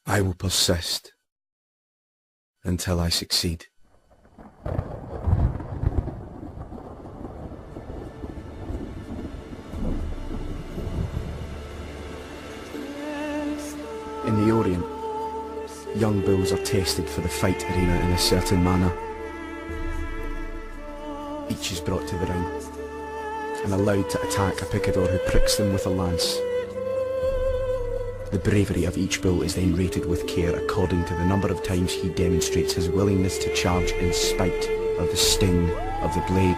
I will persist until I succeed. In the Orient, young bulls are tested for the fight arena in a certain manner. Each is brought to the ring and allowed to attack a picador who pricks them with a lance. The bravery of each bull is then rated with care according to the number of times he demonstrates his willingness to charge in spite of the sting of the blade.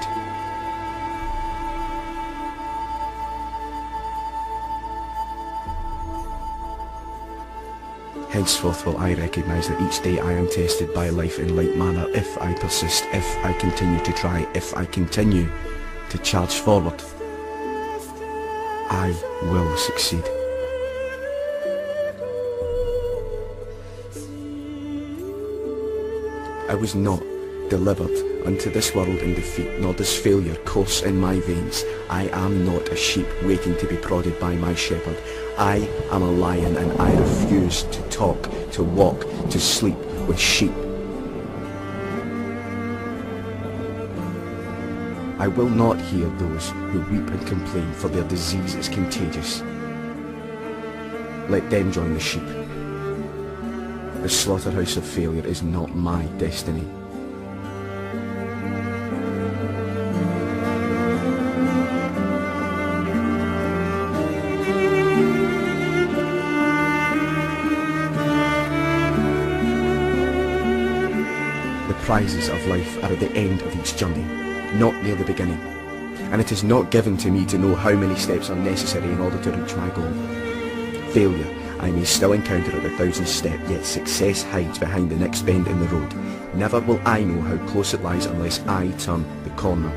Henceforth will I recognise that each day I am tested by life in like manner. If I persist, if I continue to try, if I continue to charge forward, I will succeed. I was not delivered unto this world in defeat, nor does failure course in my veins. I am not a sheep waiting to be prodded by my shepherd. I am a lion, and I refuse to talk, to walk, to sleep with sheep. I will not hear those who weep and complain, for their disease is contagious. Let them join the sheep. The slaughterhouse of failure is not my destiny. The prizes of life are at the end of each journey, not near the beginning. And it is not given to me to know how many steps are necessary in order to reach my goal. Failure I may still encounter at the 1000th step, yet success hides behind the next bend in the road. Never will I know how close it lies unless I turn the corner.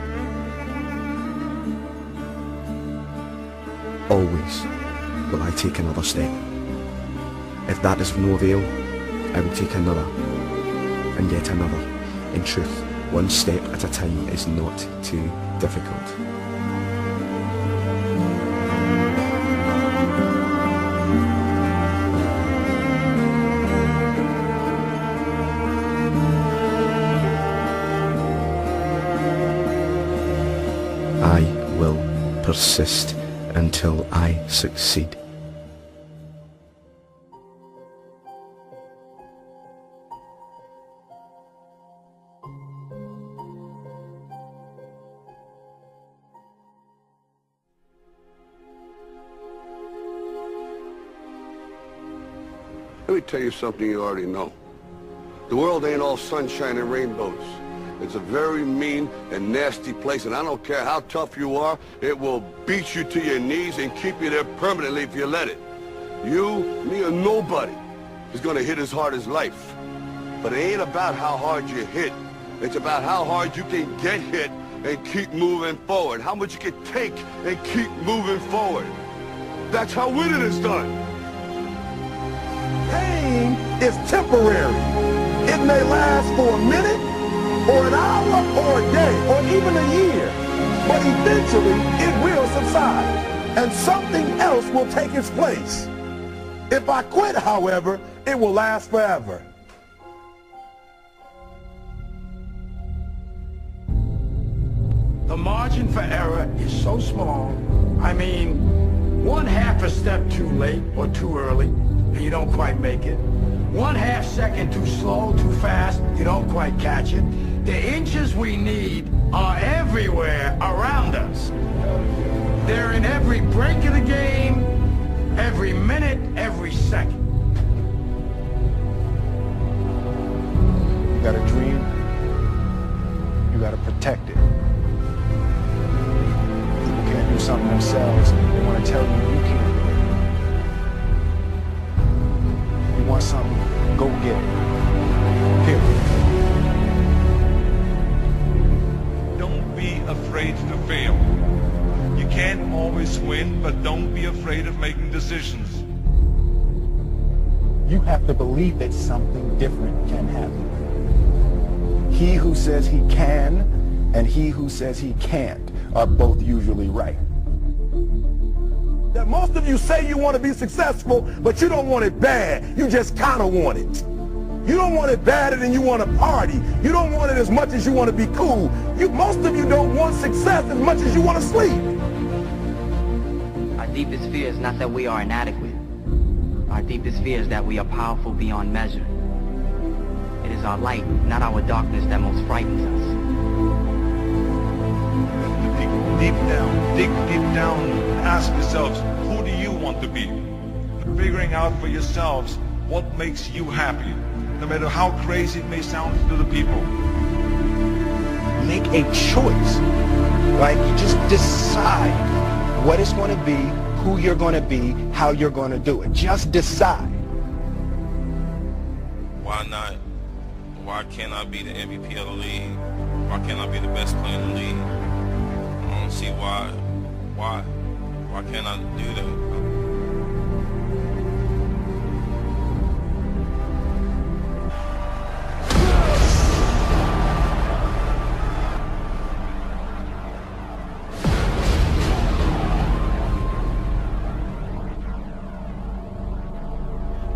Always will I take another step. If that is of no avail, I will take another, and yet another. In truth, one step at a time is not too difficult. I will persist until I succeed. Let me tell you something you already know. The world ain't all sunshine and rainbows. It's a very mean and nasty place, and I don't care how tough you are, it will beat you to your knees and keep you there permanently if you let it. You, me, or nobody is gonna hit as hard as life. But it ain't about how hard you hit. It's about how hard you can get hit and keep moving forward. How much you can take and keep moving forward. That's how winning is done. Pain is temporary. It may last for a minute, or an hour, or a day, or even a year. But eventually, it will subside, and something else will take its place. If I quit, however, it will last forever. The margin for error is so small. I mean, 1/2 a step too late or too early, and you don't quite make it. 1/2 second too slow, too fast, you don't quite catch it. The inches we need are everywhere around us. They're in every break of the game, every minute, every second. You got a dream, you got to protect it. People can't do something themselves, they want to tell you you can't do it. You want something, go get it. Period. Don't be afraid to fail. You can't always win, but don't be afraid of making decisions. You have to believe that something different can happen. He who says he can and he who says he can't are both usually right. that most of you say you want to be successful, but you don't want it bad. You just kind of want it. You don't want it badder than you want to party. You don't want it as much as you want to be cool. Most of you don't want success as much as you want to sleep. Our deepest fear is not that we are inadequate. Our deepest fear is that we are powerful beyond measure. It is our light, not our darkness, that most frightens us. Dig deep down, ask yourselves, who do you want to be? Figuring out for yourselves what makes you happy, no matter how crazy it may sound to the people. Make a choice. Like, you just decide what it's going to be, who you're going to be, how you're going to do it. Just decide. Why not? Why can't I be the MVP of the league? Why can't I be the best player in the league? I don't see why. Why can't I do that?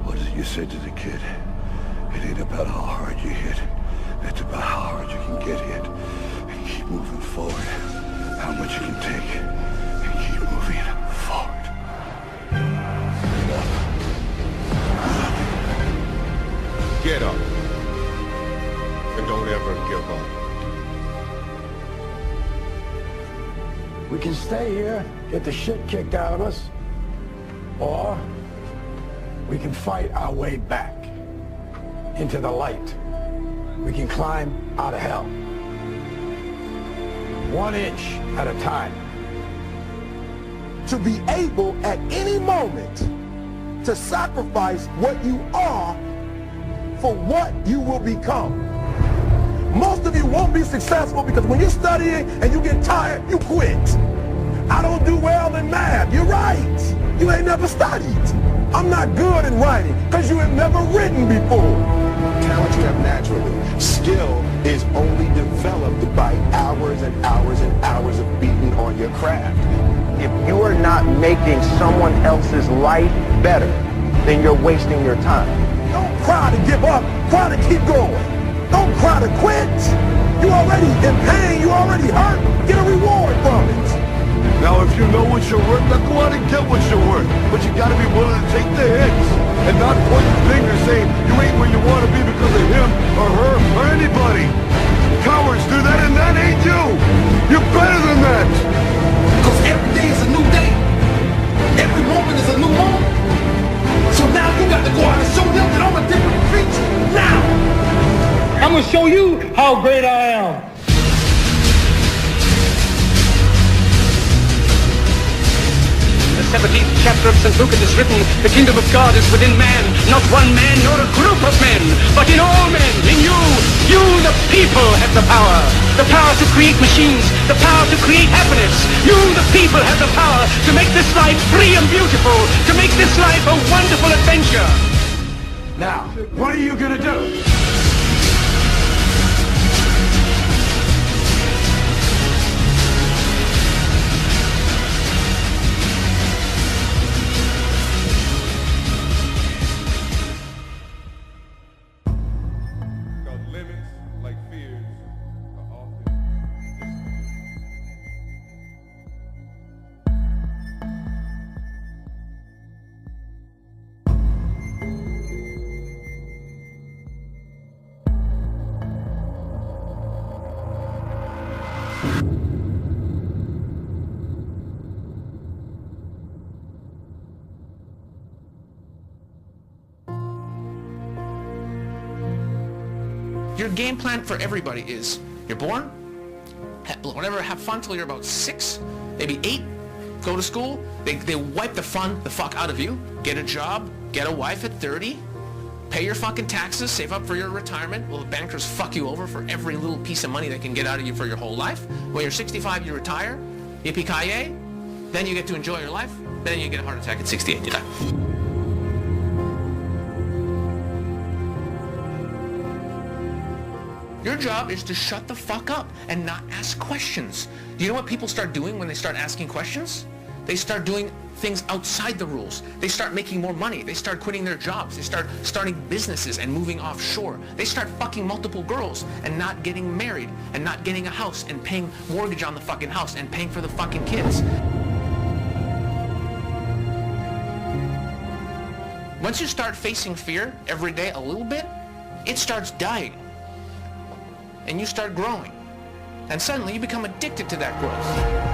What is it you said to the kid? It ain't about how hard you hit. It's about how hard you can get hit and keep moving forward. How much you can take and keep moving forward. Get up. And don't ever give up. We can stay here, get the shit kicked out of us, or we can fight our way back into the light. We can climb out of hell. 1 inch at a time. To be able at any moment to sacrifice what you are for what you will become. Most of you won't be successful because when you're studying and you get tired, you quit. I don't do well in math. You're right. You ain't never studied. I'm not good in writing because you have never written before. Talent you have naturally. Skill is only developed by hours and hours and hours of beating on your craft. If you are not making someone else's life better, then you're wasting your time. Don't cry to give up. Cry to keep going. Don't cry to quit. You already in pain. You already hurt. Get a reward from it. Now if you know what you're worth, now go out and get what you're worth. But you gotta be willing to take the hits and not point the finger saying you ain't where you wanna be because of him or her or anybody. Cowards do that and that ain't you. You're better than that. Because every day is a new day. Every moment is a new moment. So now you got to go out and show them that I'm a different creature. Now! I'm gonna show you how great I am. The 17th chapter of St. Luke it is written, the kingdom of God is within man, not one man nor a group of men, but in all men, in you, the people, have the power to create machines, the power to create happiness. You, the people, have the power to make this life free and beautiful, to make this life a wonderful adventure. Now, what are you gonna do? Because limits, like fears, are often Your game plan for everybody is, you're born, whatever, have fun till you're about 6, maybe 8, go to school, they wipe the fun the fuck out of you, get a job, get a wife at 30, pay your fucking taxes, save up for your retirement. Well, the bankers fuck you over for every little piece of money they can get out of you for your whole life. When you're 65, you retire, yippee-ki-yay, then you get to enjoy your life, then you get a heart attack at 68, you die. Your job is to shut the fuck up and not ask questions. Do you know what people start doing when they start asking questions? They start doing things outside the rules. They start making more money. They start quitting their jobs. They start starting businesses and moving offshore. They start fucking multiple girls and not getting married and not getting a house and paying mortgage on the fucking house and paying for the fucking kids. Once you start facing fear every day a little bit, it starts dying. And you start growing. And suddenly you become addicted to that growth.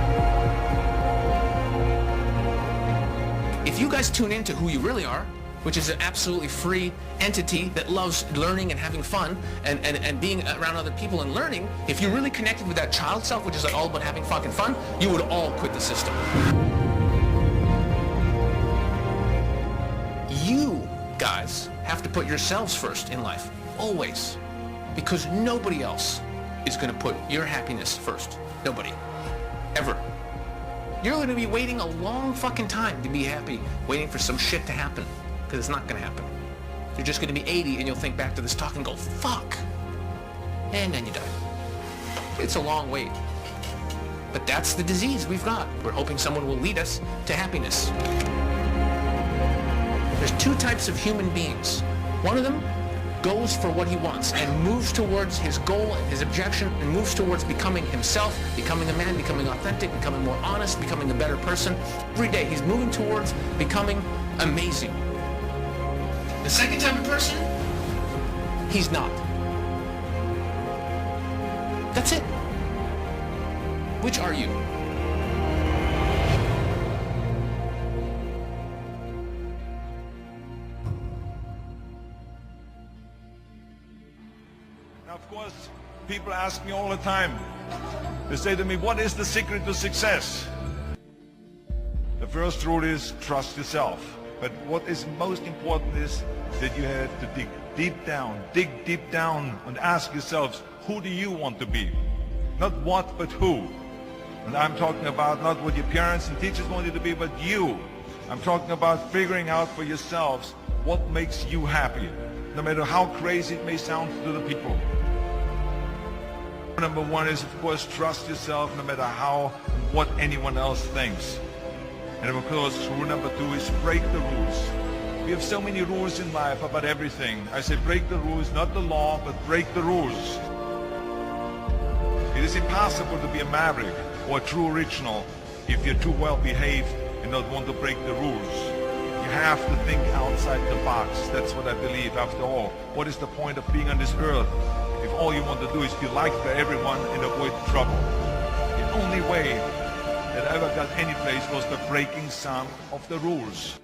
If you guys tune into who you really are, which is an absolutely free entity that loves learning and having fun and being around other people and learning, if you really connected with that child self, which is like all about having fucking fun, you would all quit the system. You guys have to put yourselves first in life, always, because nobody else is going to put your happiness first. Nobody. Ever. You're going to be waiting a long fucking time to be happy, waiting for some shit to happen, because it's not going to happen. You're just going to be 80 and you'll think back to this talk and go, fuck, and then you die. It's a long wait. But that's the disease we've got. We're hoping someone will lead us to happiness. There's two types of human beings. One of them goes for what he wants and moves towards his goal and his objection and moves towards becoming himself, becoming a man, becoming authentic, becoming more honest, becoming a better person. Every day he's moving towards becoming amazing. The second type of person, he's not. That's it. Which are you? Of course, people ask me all the time. They say to me, what is the secret to success? The first rule is trust yourself. But what is most important is that you have to dig deep down and ask yourselves, who do you want to be? Not what, but who. And I'm talking about not what your parents and teachers want you to be, but you. I'm talking about figuring out for yourselves what makes you happy, no matter how crazy it may sound to the people. Number one is, of course, trust yourself no matter how and what anyone else thinks. And of course, rule number two is break the rules. We have so many rules in life about everything. I say break the rules, not the law, but break the rules. It is impossible to be a maverick or a true original if you're too well behaved and not want to break the rules. You have to think outside the box. That's what I believe. After all, what is the point of being on this earth if all you want to do is be liked by everyone and avoid trouble? The only way that I ever got any place was by breaking some of the rules.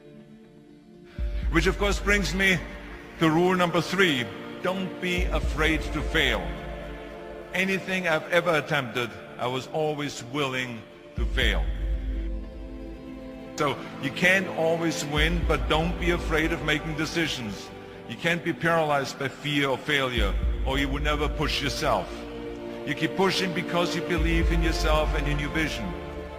Which of course brings me to rule number three. Don't be afraid to fail. Anything I've ever attempted, I was always willing to fail. So you can't always win, but don't be afraid of making decisions. You can't be paralyzed by fear or failure, or you would never push yourself. You keep pushing because you believe in yourself and in your vision.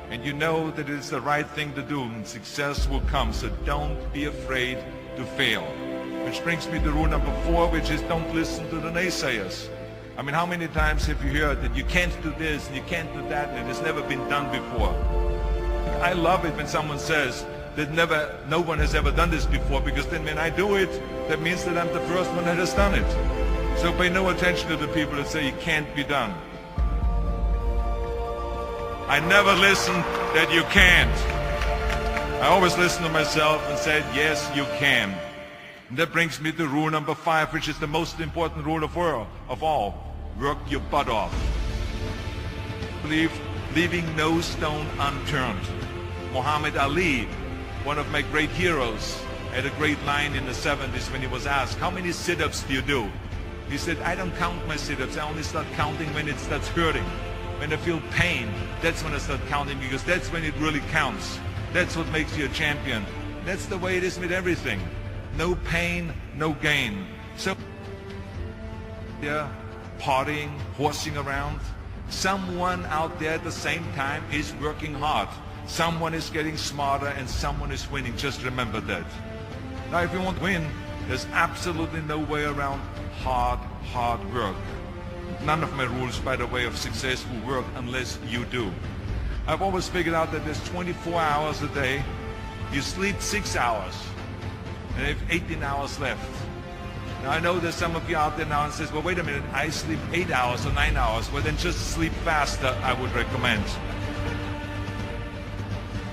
And you know that it's the right thing to do, and success will come. So don't be afraid to fail. Which brings me to rule number four, which is don't listen to the naysayers. I mean, how many times have you heard that you can't do this and you can't do that and it's never been done before? I love it when someone says that no one has ever done this before, because then when I do it, that means that I'm the first one that has done it. So pay no attention to the people that say it can't be done. I never listen that you can't. I always listen to myself and said, yes, you can. And that brings me to rule number five, which is the most important rule of all. Work your butt off. Leaving no stone unturned. Muhammad Ali, one of my great heroes, had a great line in the 70s when he was asked, how many sit-ups do you do? He said, I don't count my sit-ups. I only start counting when it starts hurting. When I feel pain, that's when I start counting, because that's when it really counts. That's what makes you a champion. That's the way it is with everything. No pain, no gain. So, yeah, partying, horsing around. Someone out there at the same time is working hard. Someone is getting smarter and someone is winning. Just remember that. Now, if you want to win, there's absolutely no way around hard work. None of my rules, by the way, of success will work unless you do. I've always figured out that there's 24 hours a day. You sleep 6 hours, and you have 18 hours left. Now I know there's some of you out there now and says, well, wait a minute, I sleep 8 hours or 9 hours. Well, then just sleep faster, I would recommend.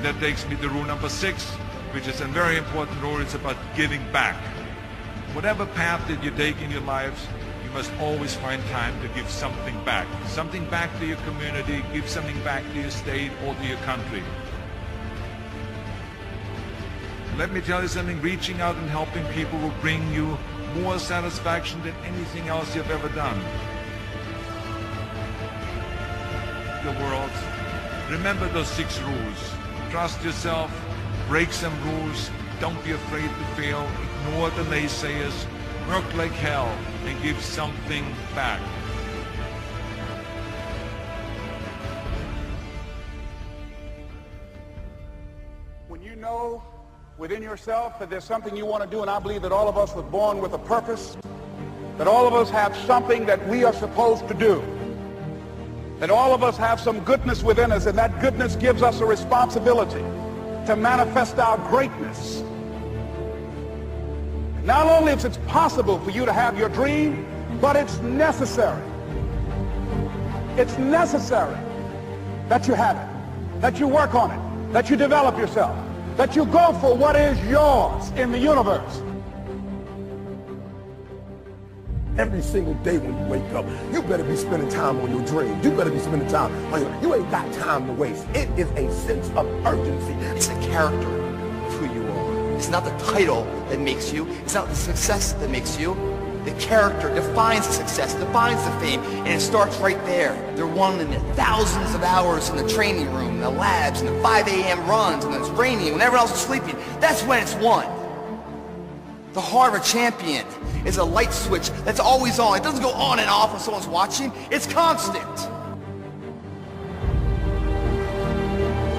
That takes me to rule number 6, which is a very important rule. It's about giving back. Whatever path that you take in your lives, you must always find time to give something back. Something back to your community, give something back to your state or to your country. Let me tell you something, reaching out and helping people will bring you more satisfaction than anything else you've ever done. The world, remember those 6 rules. Trust yourself, break some rules, don't be afraid to fail, ignore the naysayers, work like hell, and give something back. When you know within yourself that there's something you want to do, and I believe that all of us were born with a purpose, that all of us have something that we are supposed to do, that all of us have some goodness within us, and that goodness gives us a responsibility to manifest our greatness. Not only is it possible for you to have your dream, but it's necessary. It's necessary that you have it, that you work on it, that you develop yourself, that you go for what is yours in the universe. Every single day when you wake up, you better be spending time on your dreams. You better be spending time on you ain't got time to waste. It is a sense of urgency. It's the character of who you are. It's not the title that makes you. It's not the success that makes you. The character defines the success, defines the fame, and it starts right there. They're won in the thousands of hours in the training room, in the labs, in the 5 a.m. runs, and it's raining, when everyone else is sleeping. That's when it's won. The heart of a champion is a light switch that's always on. It doesn't go on and off when someone's watching. It's constant.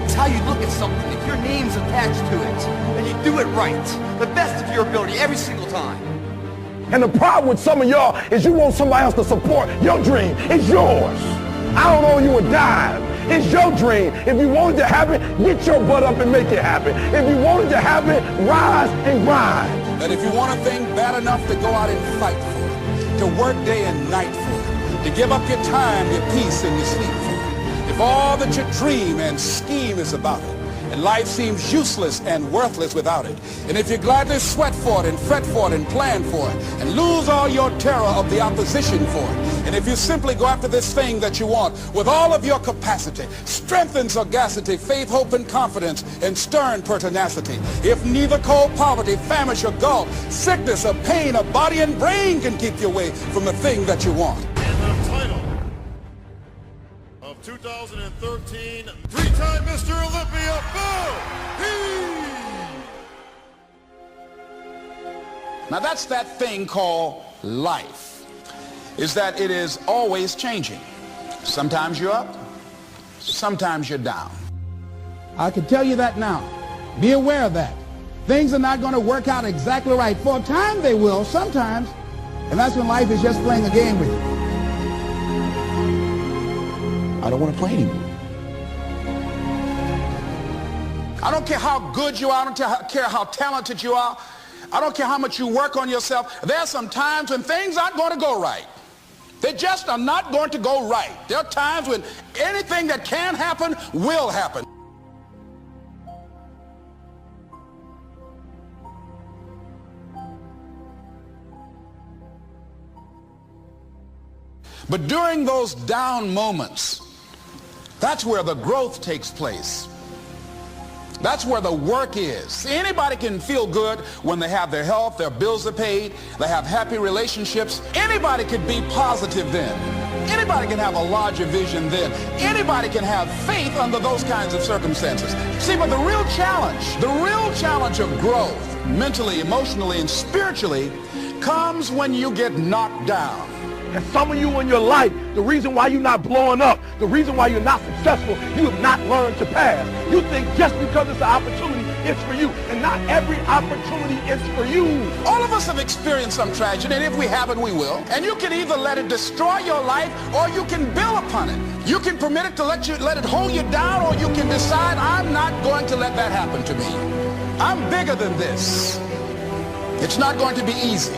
It's how you look at something. If your name's attached to it, and you do it right, the best of your ability every single time. And the problem with some of y'all is you want somebody else to support your dream. It's yours. I don't owe you a dime. It's your dream. If you want it to happen, get your butt up and make it happen. If you want it to happen, rise and grind. That if you want a thing bad enough to go out and fight for it, to work day and night for it, to give up your time, your peace, and your sleep for it, if all that you dream and scheme is about it, and life seems useless and worthless without it, and if you gladly sweat for it and fret for it and plan for it, and lose all your terror of the opposition for it, and if you simply go after this thing that you want with all of your capacity, strength and sagacity, faith, hope, and confidence, and stern pertinacity, if neither cold poverty, famish, or gulf, sickness, or pain, or body and brain can keep you away from the thing that you want. And the title of 2013, three-time Mr. Olympia, Now that's that thing called life, is that it is always changing. Sometimes you're up, sometimes you're down. I can tell you that now. Be aware of that. Things are not going to work out exactly right. For a time they will, sometimes. And that's when life is just playing a game with you. I don't want to play anymore. I don't care how good you are. I don't care how talented you are. I don't care how much you work on yourself. There are some times when things aren't going to go right. They just are not going to go right. There are times when anything that can happen will happen. But during those down moments, that's where the growth takes place. That's where the work is. See, anybody can feel good when they have their health, their bills are paid, they have happy relationships. Anybody can be positive then. Anybody can have a larger vision then. Anybody can have faith under those kinds of circumstances. See, but the real challenge of growth, mentally, emotionally, and spiritually, comes when you get knocked down. And some of you in your life, the reason why you're not blowing up, the reason why you're not successful, you have not learned to pass. You think just because it's an opportunity, is for you, and not every opportunity is for you. All of us have experienced some tragedy, and if we haven't, we will. And you can either let it destroy your life, or you can build upon it. You can permit it to let it hold you down, or you can decide, I'm not going to let that happen to me. I'm bigger than this. It's not going to be easy.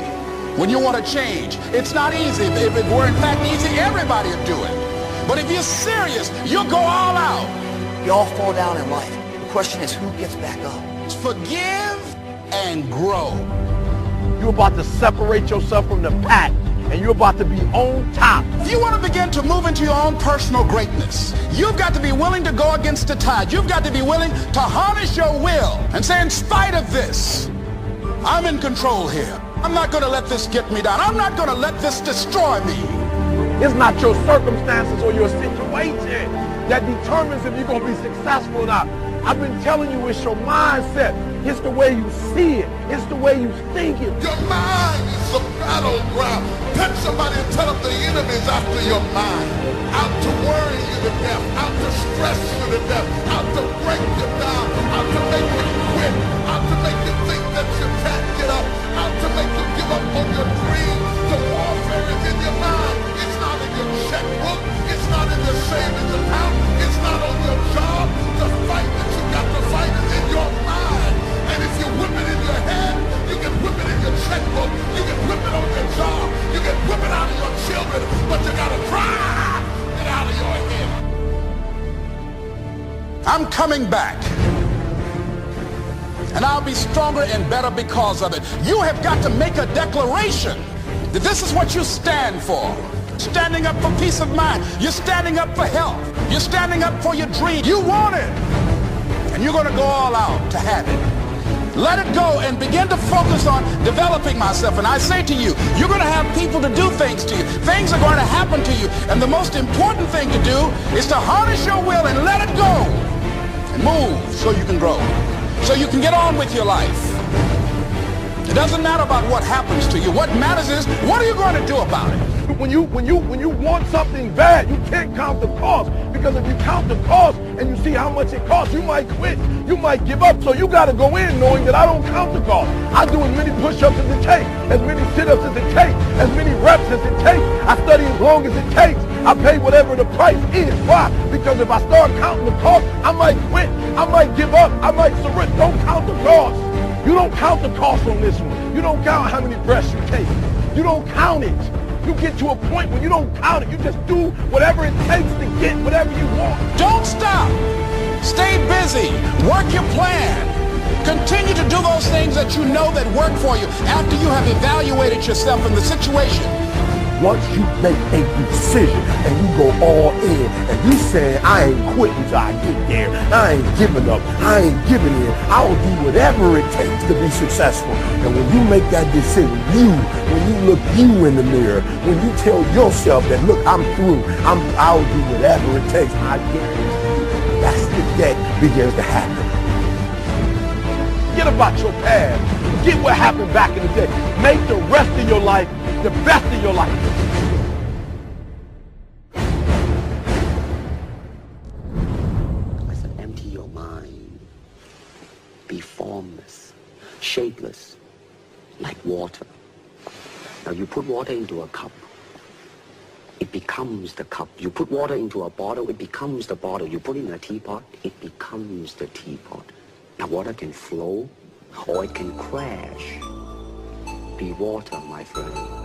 When you want to change, it's not easy. If it were in fact easy, everybody would do it. But if you're serious, you'll go all out. We all fall down in life. The question is, who gets back up? Forgive and grow. You're about to separate yourself from the pack, and you're about to be on top. If you want to begin to move into your own personal greatness, you've got to be willing to go against the tide. You've got to be willing to harness your will and say, in spite of this, I'm in control here. I'm not going to let this get me down. I'm not going to let this destroy me. It's not your circumstances or your situation that determines if you're going to be successful or not. I've been telling you, it's your mindset. It's the way you see it. It's the way you think it. Your mind is the battleground. Touch somebody and tell them the enemy's after your mind. Out to worry you to death. Out to stress you to death. Out to break you down. Out to make you quit. Out to make you think that you can't get up. Out to make you give up on your dreams. The warfare is in your mind. It's not in your checkbook. It's not in your savings account. It's not on your job. The fight that you got to fight is in your mind. And if you whip it in your head, you can whip it in your checkbook. You can whip it on your job. You can whip it out of your children. But you got to drive it out of your head. I'm coming back. And I'll be stronger and better because of it. You have got to make a declaration that this is what you stand for. Standing up for peace of mind. You're standing up for health. You're standing up for your dream. You want it. And you're going to go all out to have it. Let it go and begin to focus on developing myself. And I say to you, you're going to have people to do things to you. Things are going to happen to you. And the most important thing to do is to harness your will and let it go. And move so you can grow. So you can get on with your life. It doesn't matter about what happens to you. What matters is, what are you going to do about it? When you want something bad, you can't count the cost. Because if you count the cost and you see how much it costs, you might quit. You might give up. So you got to go in knowing that I don't count the cost. I do as many push-ups as it takes, as many sit-ups as it takes, as many reps as it takes. I study as long as it takes. I pay whatever the price is. Why? Because if I start counting the cost, I might quit. I might give up. I might surrender. Don't count the cost. You don't count the cost on this one. You don't count how many breaths you take. You don't count it. You get to a point when you don't count it. You just do whatever it takes to get whatever you want. Don't stop. Stay busy. Work your plan. Continue to do those things that you know that work for you after you have evaluated yourself in the situation. Once you make a decision and you go all in and you say, I ain't quitting till I get there. I ain't giving up. I ain't giving in. I'll do whatever it takes to be successful. And when you make that decision, when you look you in the mirror, when you tell yourself that, look, I'm through. I'll do whatever it takes. I guarantee you, that's the day begins to happen. Forget about your past. Forget what happened back in the day. Make the rest of your life the best of your life. I said, empty your mind. Be formless, shapeless, like water. Now you put water into a cup, it becomes the cup. You put water into a bottle, it becomes the bottle. You put it in a teapot, it becomes the teapot. Now water can flow or it can crash. Be water, my friend.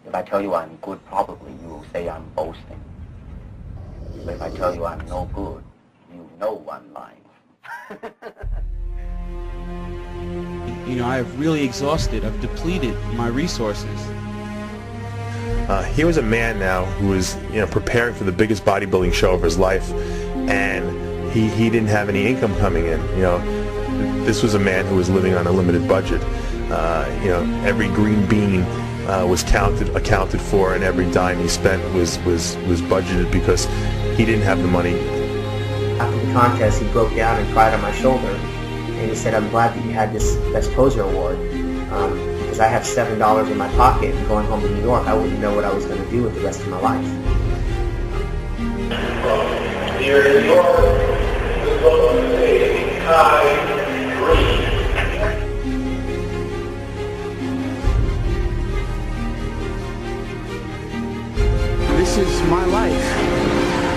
If I tell you I'm good, probably you will say I'm boasting. But if I tell you I'm no good, you know I'm lying. You know, I've really exhausted, I've depleted my resources. He was a man now who was, preparing for the biggest bodybuilding show of his life, and he didn't have any income coming in. This was a man who was living on a limited budget. Every green bean was accounted for, and every dime he spent was budgeted because he didn't have the money. After the contest, he broke down and cried on my shoulder, and he said, "I'm glad that you had this Best Poser award, because I have $7 in my pocket and going home to New York, I wouldn't know what I was going to do with the rest of my life." Here in New York, the Golden State Kai Green. This is my life,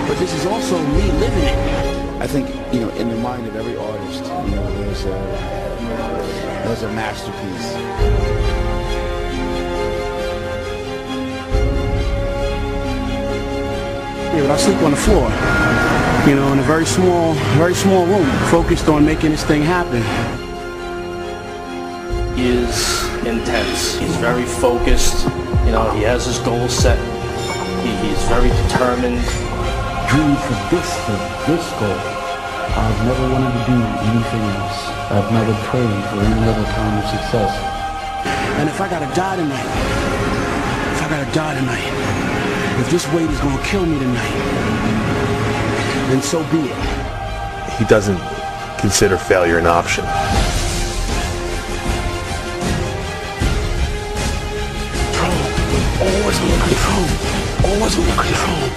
but this is also me living it. I think, in the mind of every artist, there's a masterpiece. Yeah, but I sleep on the floor, in a very small room, focused on making this thing happen. He is intense. He's very focused. He has his goals set. He's very determined. Dream for this goal. I've never wanted to do anything else. I've never prayed for any other kind of success. And if I gotta die tonight, if this weight is gonna kill me tonight, then so be it. He doesn't consider failure an option. Always under control. Always under control.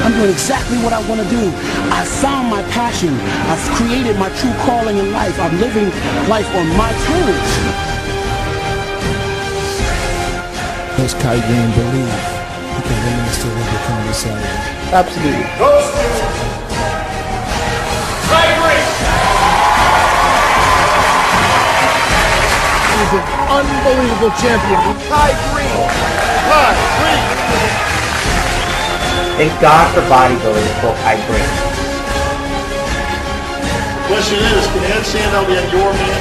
I'm doing exactly what I want to do. I found my passion. I've created my true calling in life. I'm living life on my terms. Does Kai Green believe he can win and still overcome this Saturday? Absolutely. Kai Green! He's an unbelievable champion. Kai Green! Kai Green! Thank God for bodybuilders called Kai Green. The question is, can Ed Sandow be your man?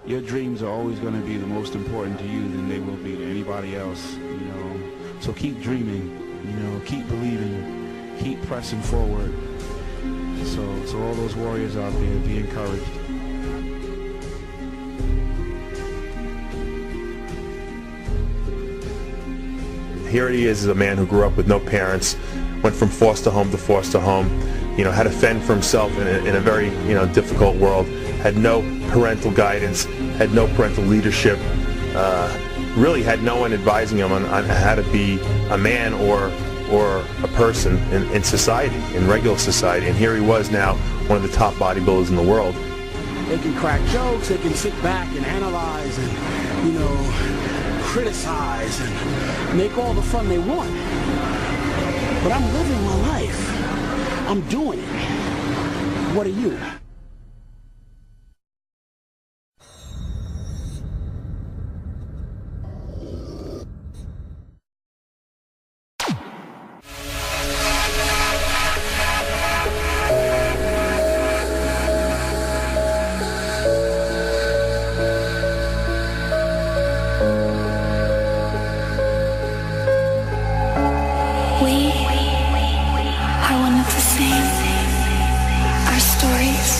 Your dreams are always going to be the most important to you than they will be to anybody else, So keep dreaming, keep believing, keep pressing forward. So all those warriors out there, be encouraged. Here he is a man who grew up with no parents, went from foster home to foster home, had to fend for himself in a very, difficult world, had no parental guidance, had no parental leadership, really had no one advising him on how to be a man or a person in society, in regular society. And here he was now, one of the top bodybuilders in the world. They can crack jokes, they can sit back and analyze and, criticize and make all the fun they want. But I'm living my life. I'm doing it. What are you? We are one of the same. Our stories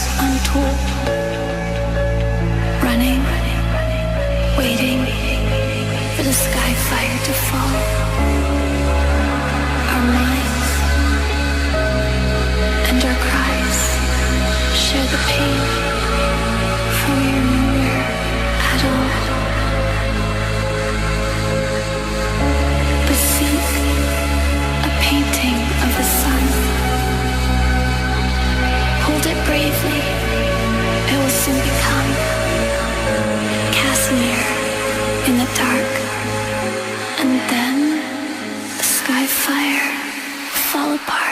start to fall. Our minds and our cries share the pain, for we are nowhere at all. But seek a painting of the sun. Hold it bravely, it will soon become Casimir in the dark, and then the sky fire will fall apart.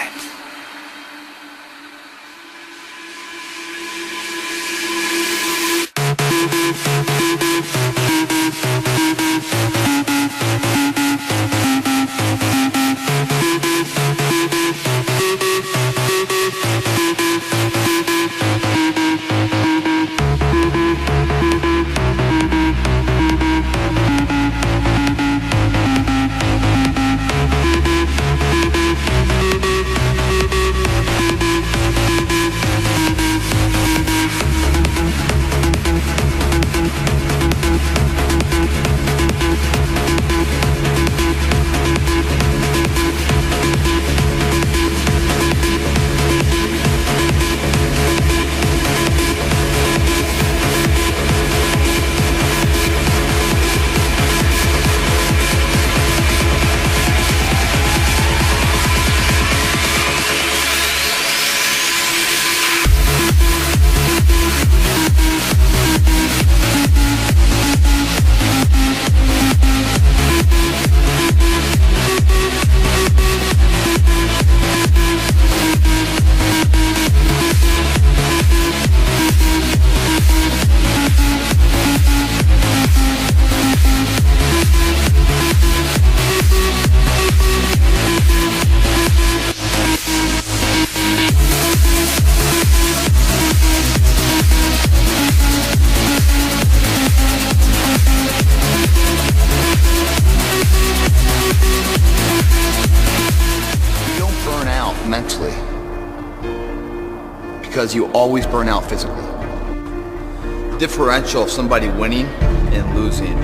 Mentally, because you always burn out physically. The differential of somebody winning and losing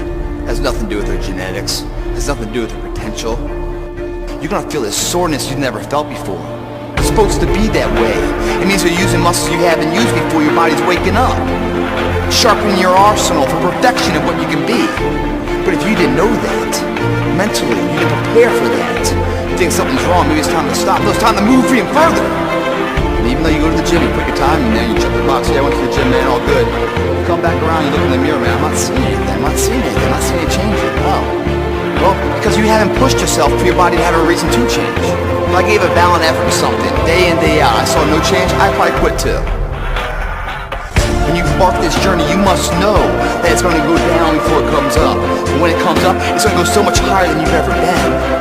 has nothing to do with their genetics, has nothing to do with their potential. You're gonna feel this soreness you've never felt before. It's supposed to be that way. It means you're using muscles you haven't used before. Your body's waking up, sharpening your arsenal for perfection of what you can be. But if you didn't know that, mentally, you didn't prepare for that. You think something's wrong, maybe it's time to stop. No, it's time to move even further. And even though you go to the gym, you put your time in there, you check the box, yeah, I went to the gym, man, all good. You come back around, you look in the mirror, man, I'm not seeing anything, I'm not seeing any change. No. Well, because you haven't pushed yourself for your body to have a reason to change. If I gave a valiant effort to something, day in, day out, I saw no change, I'd probably quit too. When you embark this journey, you must know that it's going to go down before it comes up. And when it comes up, it's going to go so much higher than you've ever been.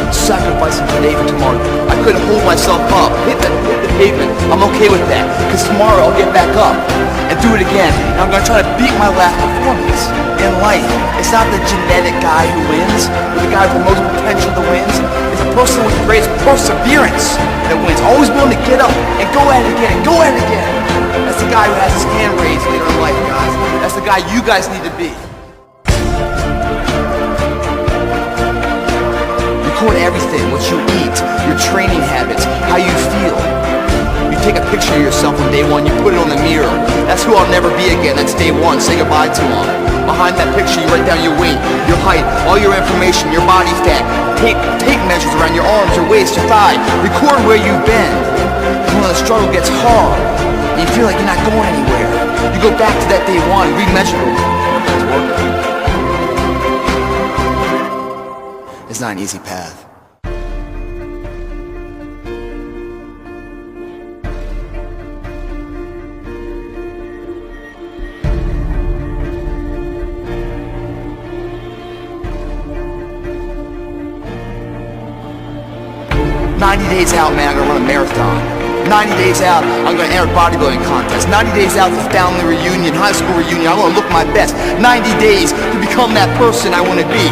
Sacrificing today for tomorrow. I couldn't hold myself up, hit the pavement. I'm okay with that, because tomorrow I'll get back up and do it again. And I'm going to try to beat my last performance in life. It's not the genetic guy who wins, or the guy with the most potential that wins. It's the person with the greatest perseverance that wins. Always willing to get up and go at it again, and go at it again. That's the guy who has his hand raised later in life, guys. That's the guy you guys need to be. Record everything, what you eat, your training habits, how you feel. You take a picture of yourself on day one, you put it on the mirror. That's who I'll never be again, that's day one, say goodbye to him. Behind that picture, you write down your weight, your height, all your information, your body fat, tape measures around your arms, your waist, your thigh. Record where you've been. And when the struggle gets hard, and you feel like you're not going anywhere, you go back to that day one, remeasure it. It's working. It's not an easy path. Days out, man, I'm gonna run a marathon. 90 days out, I'm gonna enter a bodybuilding contest. 90 days out for family reunion, high school reunion, I'm gonna look my best. 90 days to become that person I wanna be.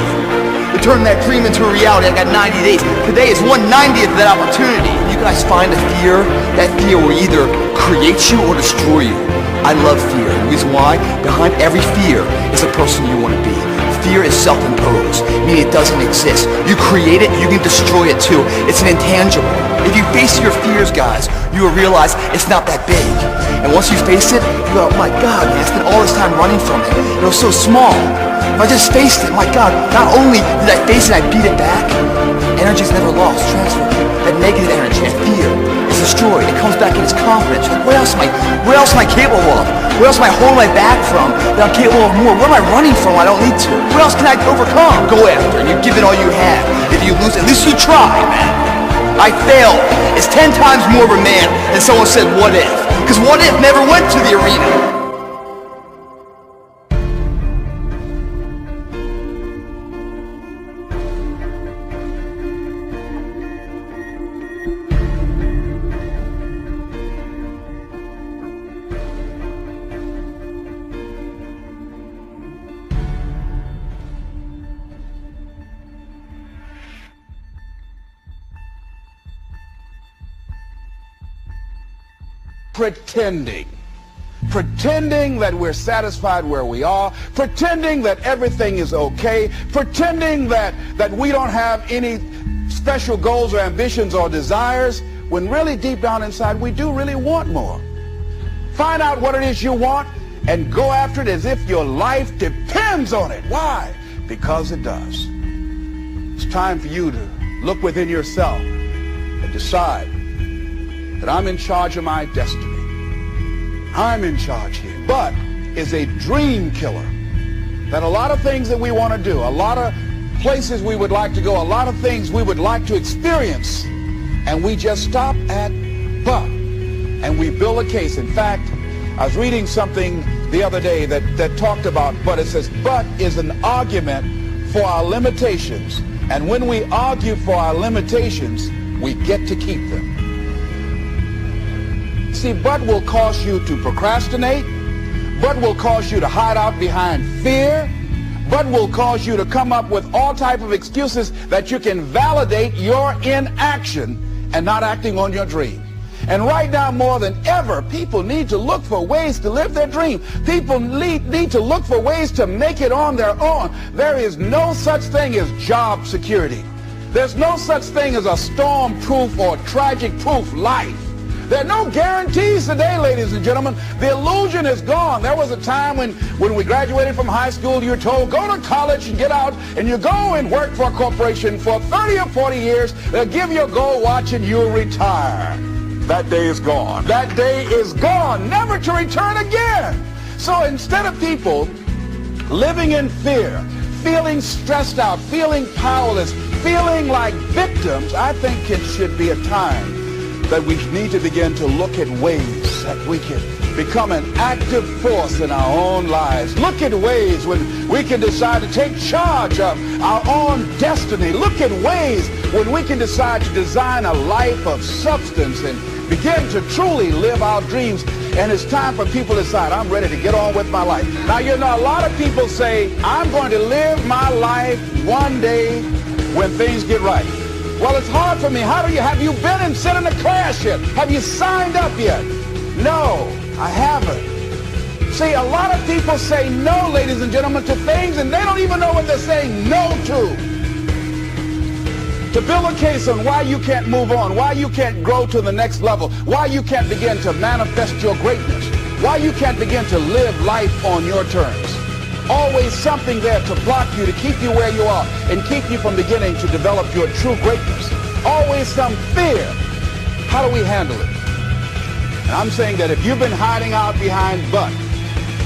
To turn that dream into a reality, I got 90 days. Today is 1/90th of that opportunity. You guys find a fear, that fear will either create you or destroy you. I love fear. The reason why? Behind every fear is a person you wanna be. Fear is self-imposed, meaning it doesn't exist. You create it, you can destroy it too. It's an intangible. If you face your fears, guys, you will realize it's not that big. And once you face it, you go, oh my God, man, I spent all this time running from it. It was so small. If I just faced it, my God, not only did I face it, I beat it back. Energy's never lost, transferred. That negative energy, that fear, is destroyed. It comes back in its confidence. Like, what else am I capable of? What else am I holding my back from that I'm capable of more? What am I running from I don't need to? What else can I overcome? Go after, and you give it all you have. If you lose, at least you try, man. I failed. It's 10 times more of a man than someone said, what if? Because what if never went to the arena. Pretending that we're satisfied where we are, pretending that everything is okay, pretending that we don't have any special goals or ambitions or desires, when really deep down inside we do really want more. Find out what it is you want and go after it as if your life depends on it. Why? Because it does. It's time for you to look within yourself and decide that I'm in charge of my destiny. I'm in charge here. But is a dream killer. That a lot of things that we want to do, a lot of places we would like to go, a lot of things we would like to experience, and we just stop at but. And we build a case. In fact, I was reading something the other day that talked about but. It says but is an argument for our limitations. And when we argue for our limitations, we get to keep them. See, but will cause you to procrastinate, but will cause you to hide out behind fear, but will cause you to come up with all type of excuses that you can validate your inaction and not acting on your dream. And right now, more than ever, people need to look for ways to live their dream. People need to look for ways to make it on their own. There is no such thing as job security. There's no such thing as a storm-proof or tragic-proof life. There are no guarantees today, ladies and gentlemen. The illusion is gone. There was a time when we graduated from high school, you were told, go to college and get out, and you go and work for a corporation for 30 or 40 years. They'll give you a gold watch and you'll retire. That day is gone. That day is gone, never to return again. So instead of people living in fear, feeling stressed out, feeling powerless, feeling like victims, I think it should be a time that we need to begin to look at ways that we can become an active force in our own lives. Look at ways when we can decide to take charge of our own destiny. Look at ways when we can decide to design a life of substance and begin to truly live our dreams. And it's time for people to decide, I'm ready to get on with my life. Now, you know, a lot of people say, I'm going to live my life one day when things get right. Well, it's hard for me. Have you been and sit in a class yet? Have you signed up yet? No, I haven't. See, a lot of people say no, ladies and gentlemen, to things, and they don't even know what they're saying no to. To build a case on why you can't move on, why you can't grow to the next level, why you can't begin to manifest your greatness, why you can't begin to live life on your terms. Always something there to block you, to keep you where you are, and keep you from beginning to develop your true greatness. Always some fear. How do we handle it? And I'm saying that if you've been hiding out behind but,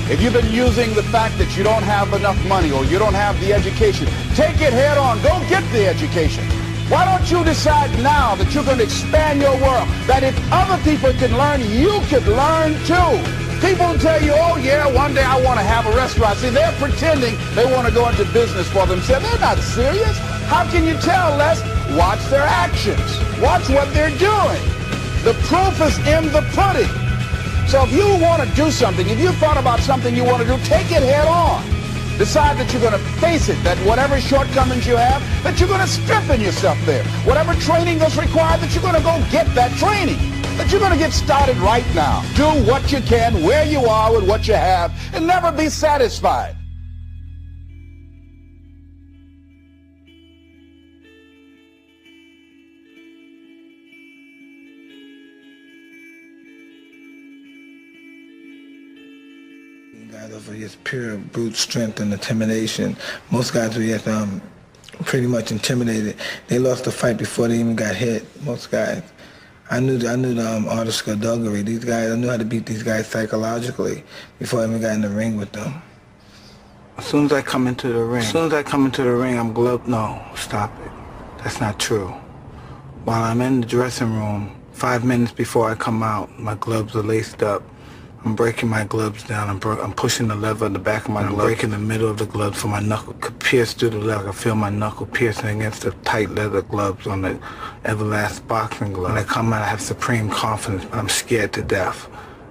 if you've been using the fact that you don't have enough money or you don't have the education, take it head on. Go get the education. Why don't you decide now that you're going to expand your world, that if other people can learn, you could learn too. People tell you, oh yeah, one day I want to have a restaurant. See, they're pretending they want to go into business for themselves. They're not serious. How can you tell, Les? Watch their actions. Watch what they're doing. The proof is in the pudding. So if you want to do something, if you thought about something you want to do, take it head on. Decide that you're going to face it, that whatever shortcomings you have, that you're going to strengthen yourself there. Whatever training that's required, that you're going to go get that training. That you're going to get started right now. Do what you can, where you are with what you have, and never be satisfied. out of just pure brute strength and intimidation. Most guys were just pretty much intimidated. They lost the fight before they even got hit. Most guys. I knew the art of skullduggery. These guys, I knew how to beat these guys psychologically before I even got in the ring with them. As soon as I come into the ring, I'm gloved. No, stop it. That's not true. While I'm in the dressing room, 5 minutes before I come out, my gloves are laced up. I'm breaking my gloves down. I'm pushing the lever at the back of my glove. I'm breaking the middle of the glove so my knuckle could pierce through the leather. I feel my knuckle piercing against the tight leather gloves on the everlast boxing glove. When I come out, I have supreme confidence, but I'm scared to death.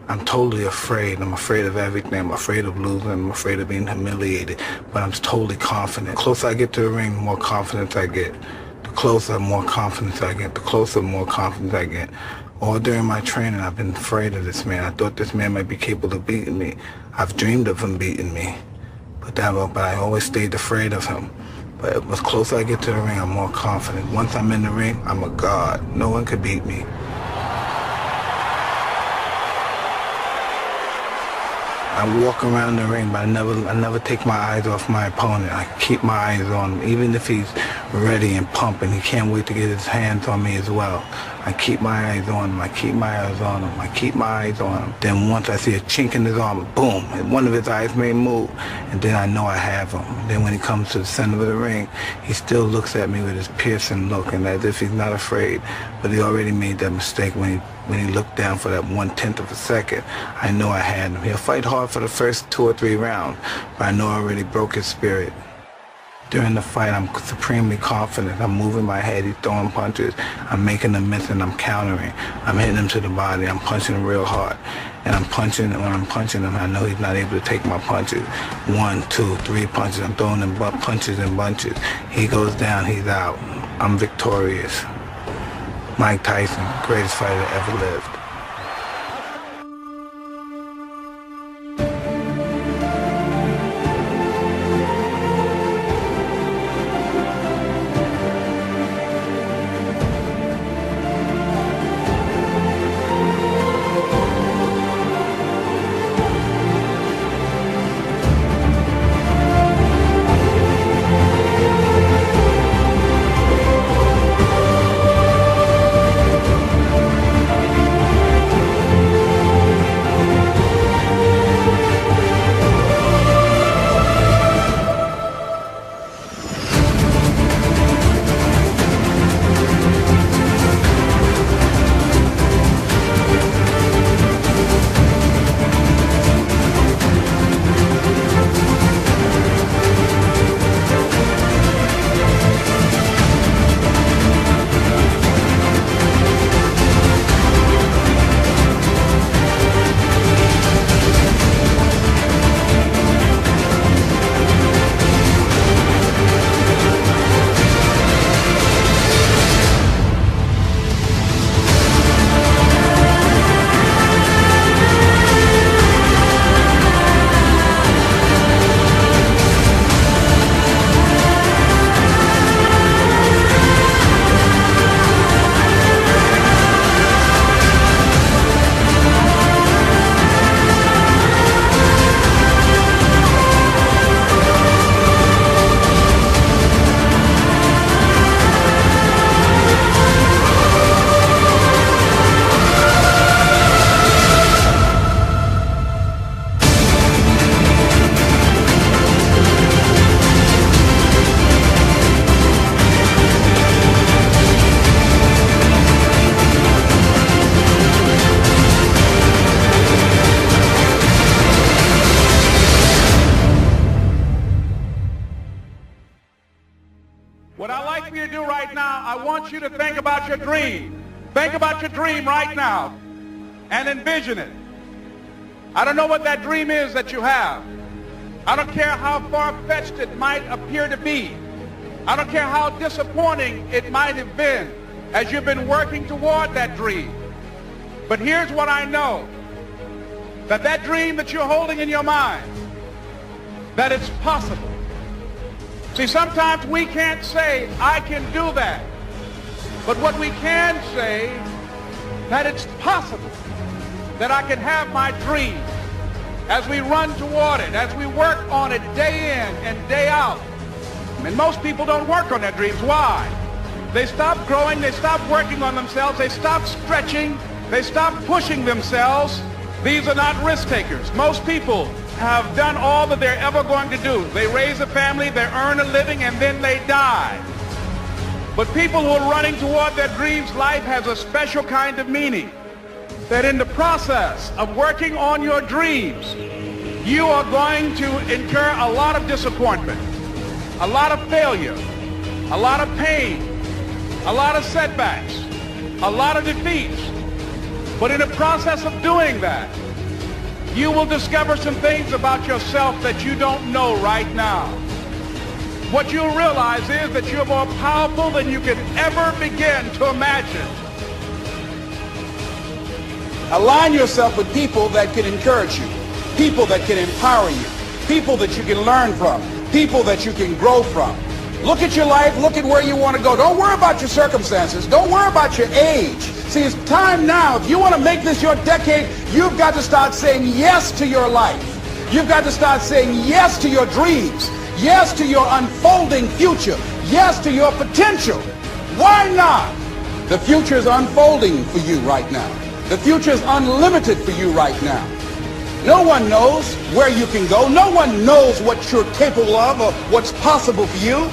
I'm totally afraid. I'm afraid of everything. I'm afraid of losing. I'm afraid of being humiliated. But I'm totally confident. The closer I get to the ring, the more confidence I get. The closer, more confidence I get. The closer, more confidence I get. All during my training, I've been afraid of this man. I thought this man might be capable of beating me. I've dreamed of him beating me. But I always stayed afraid of him. But the closer I get to the ring, I'm more confident. Once I'm in the ring, I'm a god. No one could beat me. I walk around the ring, but I never take my eyes off my opponent. I keep my eyes on him, even if he's ready and pumping. He can't wait to get his hands on me as well. I keep my eyes on him. I keep my eyes on him. I keep my eyes on him. Then once I see a chink in his armor, boom, and one of his eyes may move, and then I know I have him. Then when he comes to the center of the ring, he still looks at me with his piercing look, and as if he's not afraid. But he already made that mistake when he looked down for that 1/10 of a second. I know I had him. He'll fight hard for the first 2 or 3 rounds, but I know I already broke his spirit. During the fight, I'm supremely confident. I'm moving my head, he's throwing punches. I'm making them miss and I'm countering. I'm hitting him to the body, I'm punching him real hard. And I'm punching, and when I'm punching him, I know he's not able to take my punches. 1, 2, 3 punches, I'm throwing him punches in bunches. He goes down, he's out. I'm victorious. Mike Tyson, greatest fighter that ever lived. What I'd like for you to do right now, I want you to think about your dream. Think about your dream right now and envision it. I don't know what that dream is that you have. I don't care how far-fetched it might appear to be. I don't care how disappointing it might have been as you've been working toward that dream. But here's what I know, that that dream that you're holding in your mind, that it's possible. See, sometimes we can't say, I can do that. But what we can say, that it's possible that I can have my dream. as we run toward it, as we work on it day in and day out. And most people don't work on their dreams. Why? They stop growing, they stop working on themselves, they stop stretching, they stop pushing themselves. These are not risk takers. Most people have done all that they're ever going to do. They raise a family, they earn a living, and then they die. But people who are running toward their dreams, life has a special kind of meaning. That in the process of working on your dreams, you are going to incur a lot of disappointment, a lot of failure, a lot of pain, a lot of setbacks, a lot of defeats. But in the process of doing that, you will discover some things about yourself that you don't know right now. What you'll realize is that you're more powerful than you can ever begin to imagine. Align yourself with people that can encourage you, people that can empower you, people that you can learn from, people that you can grow from. Look at your life, look at where you want to go. Don't worry about your circumstances. Don't worry about your age. See, it's time now. If you want to make this your decade, you've got to start saying yes to your life. You've got to start saying yes to your dreams, yes to your unfolding future, yes to your potential. Why not? The future is unfolding for you right now. The future is unlimited for you right now. No one knows where you can go. No one knows what you're capable of or what's possible for you.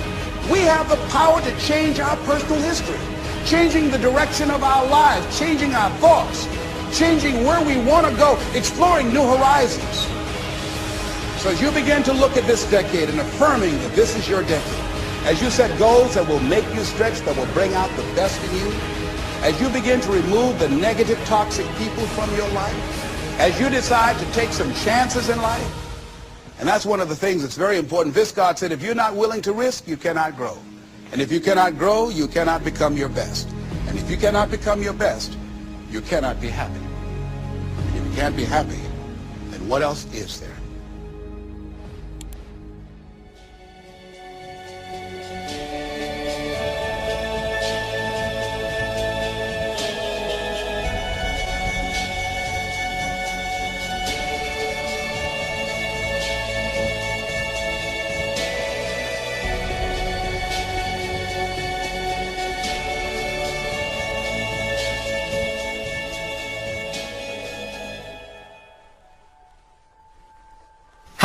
We have the power to change our personal history, changing the direction of our lives, changing our thoughts, changing where we want to go, exploring new horizons. So as you begin to look at this decade and affirming that this is your decade, as you set goals that will make you stretch, that will bring out the best in you, as you begin to remove the negative, toxic people from your life, as you decide to take some chances in life, and that's one of the things that's very important. Viscard said, if you're not willing to risk, you cannot grow. And if you cannot grow, you cannot become your best. And if you cannot become your best, you cannot be happy. And if you can't be happy, then what else is there?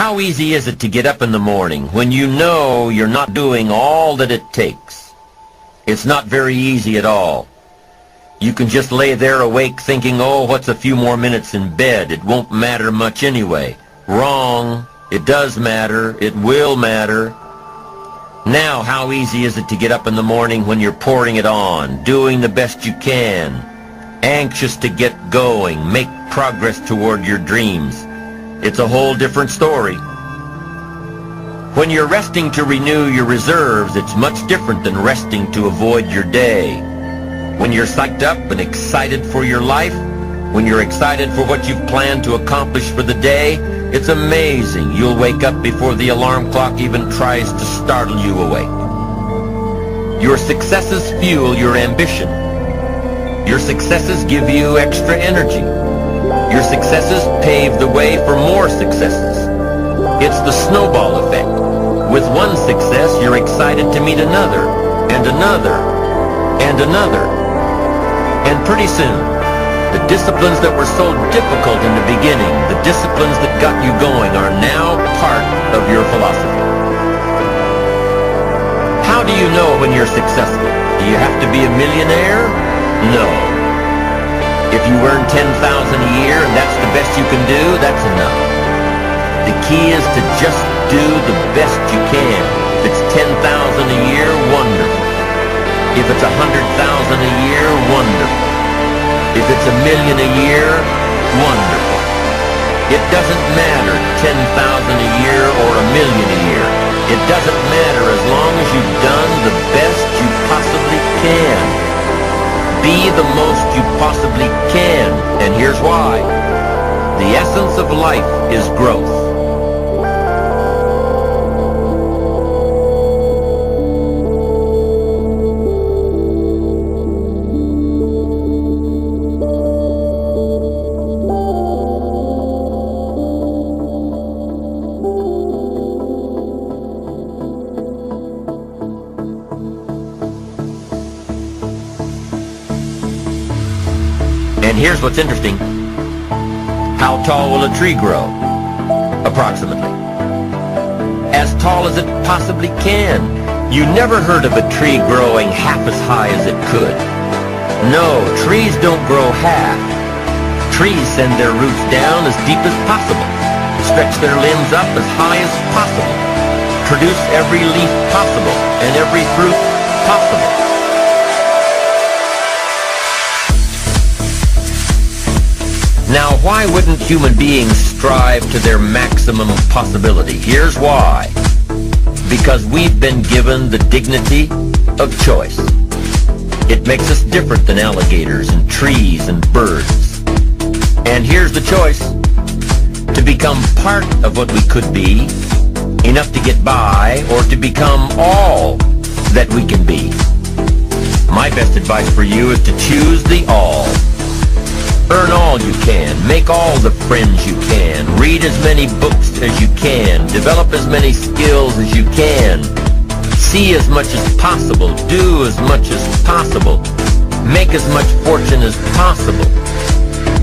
How easy is it to get up in the morning when you know you're not doing all that it takes? It's not very easy at all. You can just lay there awake thinking, oh, what's a few more minutes in bed? It won't matter much anyway. Wrong. It does matter. It will matter. Now, how easy is it to get up in the morning when you're pouring it on, doing the best you can, anxious to get going, make progress toward your dreams? It's a whole different story. When you're resting to renew your reserves, it's much different than resting to avoid your day. When you're psyched up and excited for your life, when you're excited for what you've planned to accomplish for the day, it's amazing you'll wake up before the alarm clock even tries to startle you awake. Your successes fuel your ambition. Your successes give you extra energy. Your successes pave the way for more successes. It's the snowball effect. With one success, you're excited to meet another, and another, and another. And pretty soon, the disciplines that were so difficult in the beginning, the disciplines that got you going, are now part of your philosophy. How do you know when you're successful? Do you have to be a millionaire? No. If you earn $10,000 a year and that's the best you can do, that's enough. The key is to just do the best you can. If it's $10,000 a year, wonderful. If it's $100,000 a year, wonderful. If it's $1 million a year, wonderful. It doesn't matter $10,000 a year or $1 million a year. It doesn't matter as long as you've done the best you possibly can. Be the most you possibly can, and here's why. The essence of life is growth. here's what's interesting. How tall will a tree grow? Approximately. As tall as it possibly can. You never heard of a tree growing half as high as it could. No, trees don't grow half. Trees send their roots down as deep as possible, stretch their limbs up as high as possible, produce every leaf possible and every fruit possible. Now, why wouldn't human beings strive to their maximum possibility? Here's why. Because we've been given the dignity of choice. It makes us different than alligators and trees and birds. And here's the choice. To become part of what we could be, enough to get by, or to become all that we can be. My best advice for you is to choose the all. Earn all you can, make all the friends you can, read as many books as you can, develop as many skills as you can, see as much as possible, do as much as possible, make as much fortune as possible,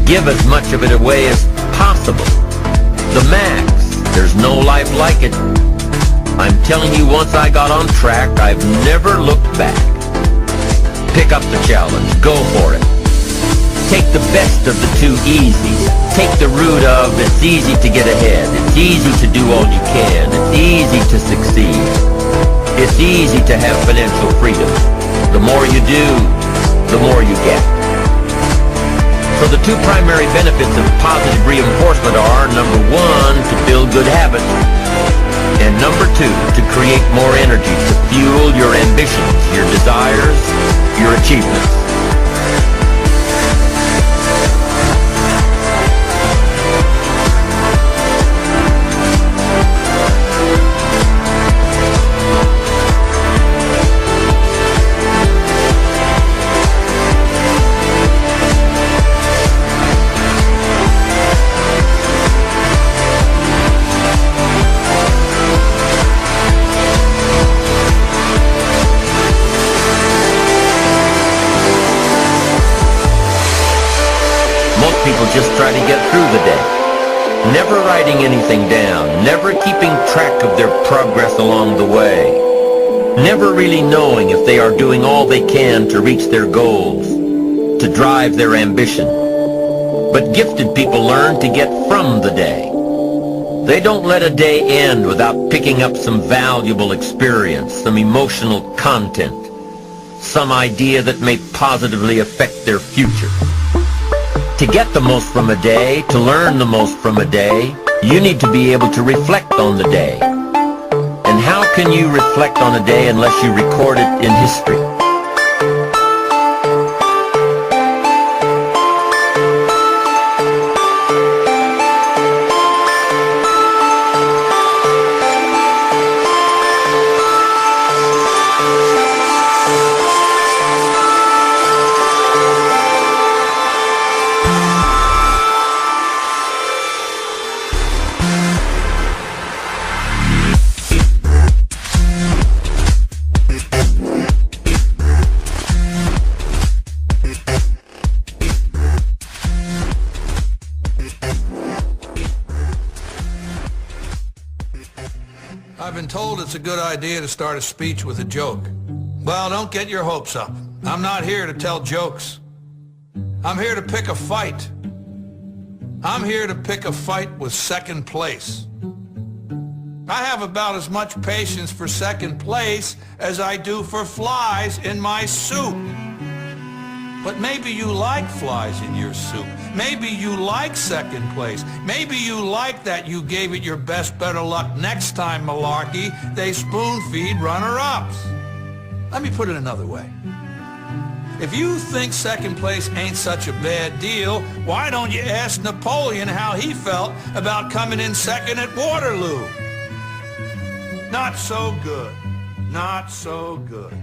give as much of it away as possible. The max, there's no life like it. I'm telling you, once I got on track, I've never looked back. Pick up the challenge, go for it. Take the best of the two easies. Take the route of it's easy to get ahead. It's easy to do all you can. It's easy to succeed. It's easy to have financial freedom. The more you do, the more you get. So the two primary benefits of positive reinforcement are, number one, to build good habits, and number two, to create more energy to fuel your ambitions, your desires, your achievements. People just try to get through the day, never writing anything down, never keeping track of their progress along the way, never really knowing if they are doing all they can to reach their goals, to drive their ambition. But gifted people learn to get from the day. They don't let a day end without picking up some valuable experience, some emotional content, some idea that may positively affect their future. To get the most from a day, to learn the most from a day, you need to be able to reflect on the day. And how can you reflect on a day unless you record it in history? I've been told it's a good idea to start a speech with a joke. Well, don't get your hopes up. I'm not here to tell jokes. I'm here to pick a fight. I'm here to pick a fight with second place. I have about as much patience for second place as I do for flies in my soup. But maybe you like flies in your soup. Maybe you like second place. Maybe you like that you gave it your best better luck next time malarkey. They spoon-feed runner-ups. Let me put it another way. If you think second place ain't such a bad deal, why don't you ask Napoleon how he felt about coming in second at Waterloo? Not so good. Not so good.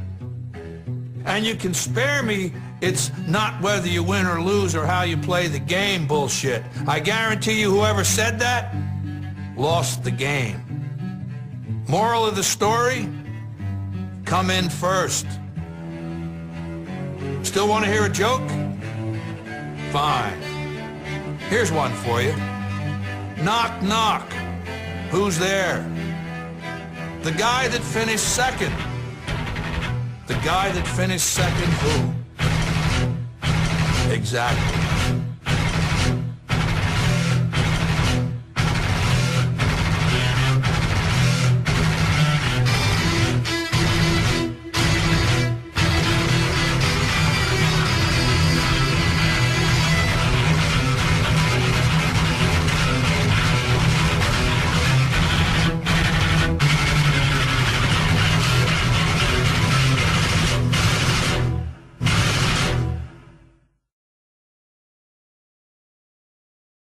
And you can spare me it's not whether you win or lose or how you play the game bullshit. I guarantee you whoever said that lost the game. Moral of the story? Come in first. Still want to hear a joke? Fine. Here's one for you. Knock, knock. Who's there? The guy that finished second. The guy that finished second who? Exactly.